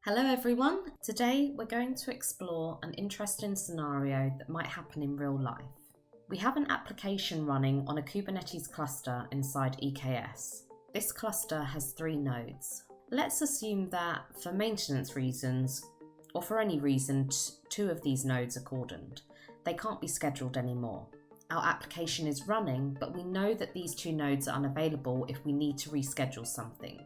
Hello everyone, today we're going to explore an interesting scenario that might happen in real life. We have an application running on a Kubernetes cluster inside EKS. This cluster has 3 nodes. Let's assume that for maintenance reasons, or for any reason, 2 of these nodes are cordoned. They can't be scheduled anymore. Our application is running, but we know that these 2 nodes are unavailable if we need to reschedule something.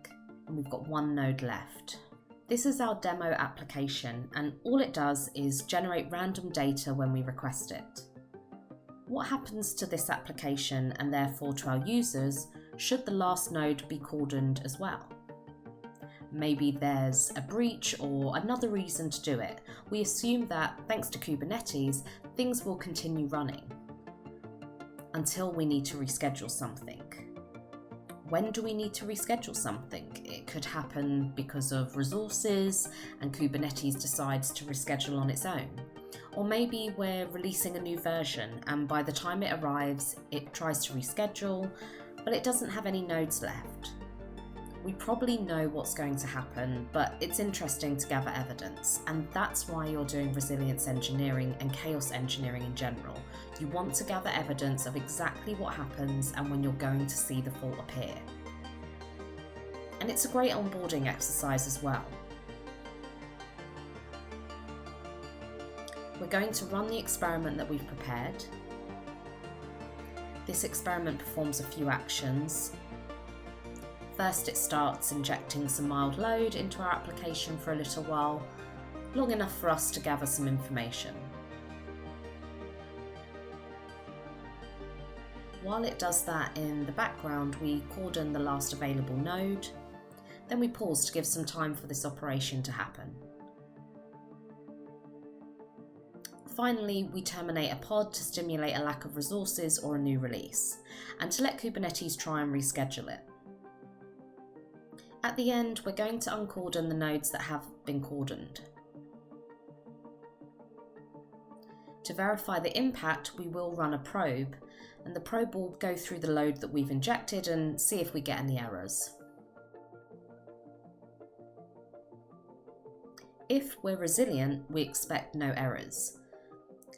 And we've got 1 node left. This is our demo application, and all it does is generate random data when we request it. What happens to this application, and therefore to our users, should the last node be cordoned as well? Maybe there's a breach or another reason to do it. We assume that, thanks to Kubernetes, things will continue running until we need to reschedule something. When do we need to reschedule something? It could happen because of resources and Kubernetes decides to reschedule on its own. Or maybe we're releasing a new version and by the time it arrives, it tries to reschedule, but it doesn't have any nodes left. We probably know what's going to happen, but it's interesting to gather evidence, and that's why you're doing resilience engineering and chaos engineering in general. You want to gather evidence of exactly what happens and when you're going to see the fault appear. And it's a great onboarding exercise as well. We're going to run the experiment that we've prepared. This experiment performs a few actions. First, it starts injecting some mild load into our application for a little while, long enough for us to gather some information. While it does that in the background, we cordon the last available node, then we pause to give some time for this operation to happen. Finally, we terminate a pod to stimulate a lack of resources or a new release, and to let Kubernetes try and reschedule it. At the end, we're going to uncordon the nodes that have been cordoned. To verify the impact, we will run a probe, and the probe will go through the load that we've injected and see if we get any errors. If we're resilient, we expect no errors.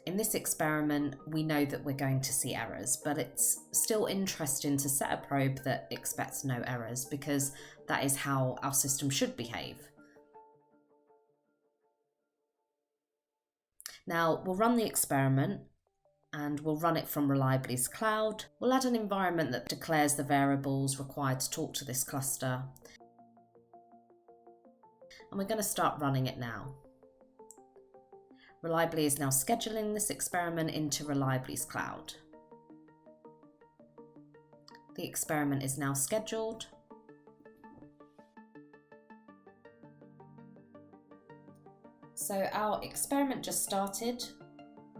In this experiment, we know that we're going to see errors, but it's still interesting to set a probe that expects no errors because that is how our system should behave. Now, we'll run the experiment and we'll run it from Reliably's cloud. We'll add an environment that declares the variables required to talk to this cluster. And we're going to start running it now. Reliably is now scheduling this experiment into Reliably's cloud. The experiment is now scheduled. So our experiment just started.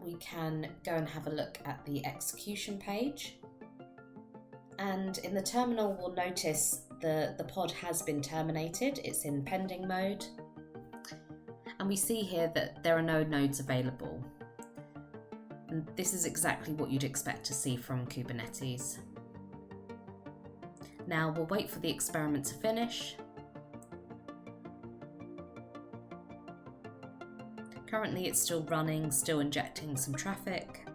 We can go and have a look at the execution page. And in the terminal, we'll notice the pod has been terminated. It's in pending mode. And we see here that there are no nodes available. And this is exactly what you'd expect to see from Kubernetes. Now we'll wait for the experiment to finish. Currently it's still running, still injecting some traffic.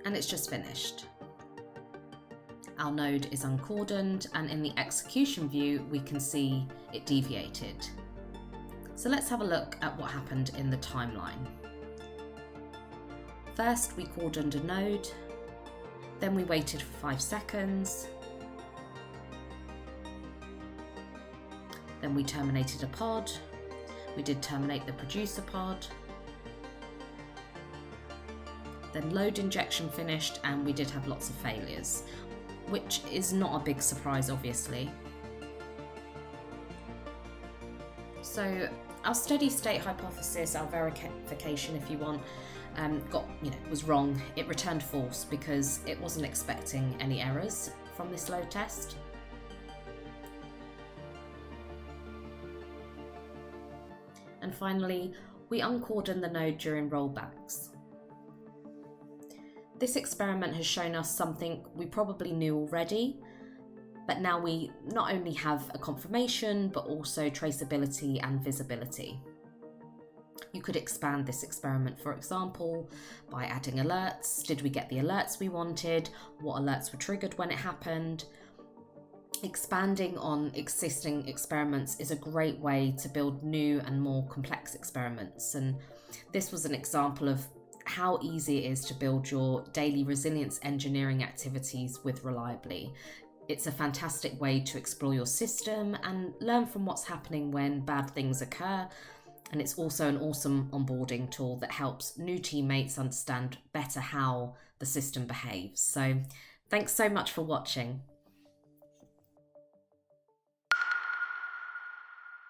And it's just finished. Our node is uncordoned, and in the execution view, we can see it deviated. So let's have a look at what happened in the timeline. First, we cordoned a node, then we waited for 5 seconds, then we terminated a pod, we did terminate the producer pod, then load injection finished, and we did have lots of failures, which is not a big surprise, obviously. So our steady state hypothesis, our verification if you want, was wrong. It returned false because it wasn't expecting any errors from this load test. And finally, we uncordoned the node during rollbacks. This experiment has shown us something we probably knew already, But now we not only have a confirmation, but also traceability and visibility. You could expand this experiment, for example, by adding alerts. Did we get the alerts we wanted? What alerts were triggered when it happened? Expanding on existing experiments is a great way to build new and more complex experiments. And this was an example of how easy it is to build your daily resilience engineering activities with Reliably. It's a fantastic way to explore your system and learn from what's happening when bad things occur. And it's also an awesome onboarding tool that helps new teammates understand better how the system behaves. So thanks so much for watching.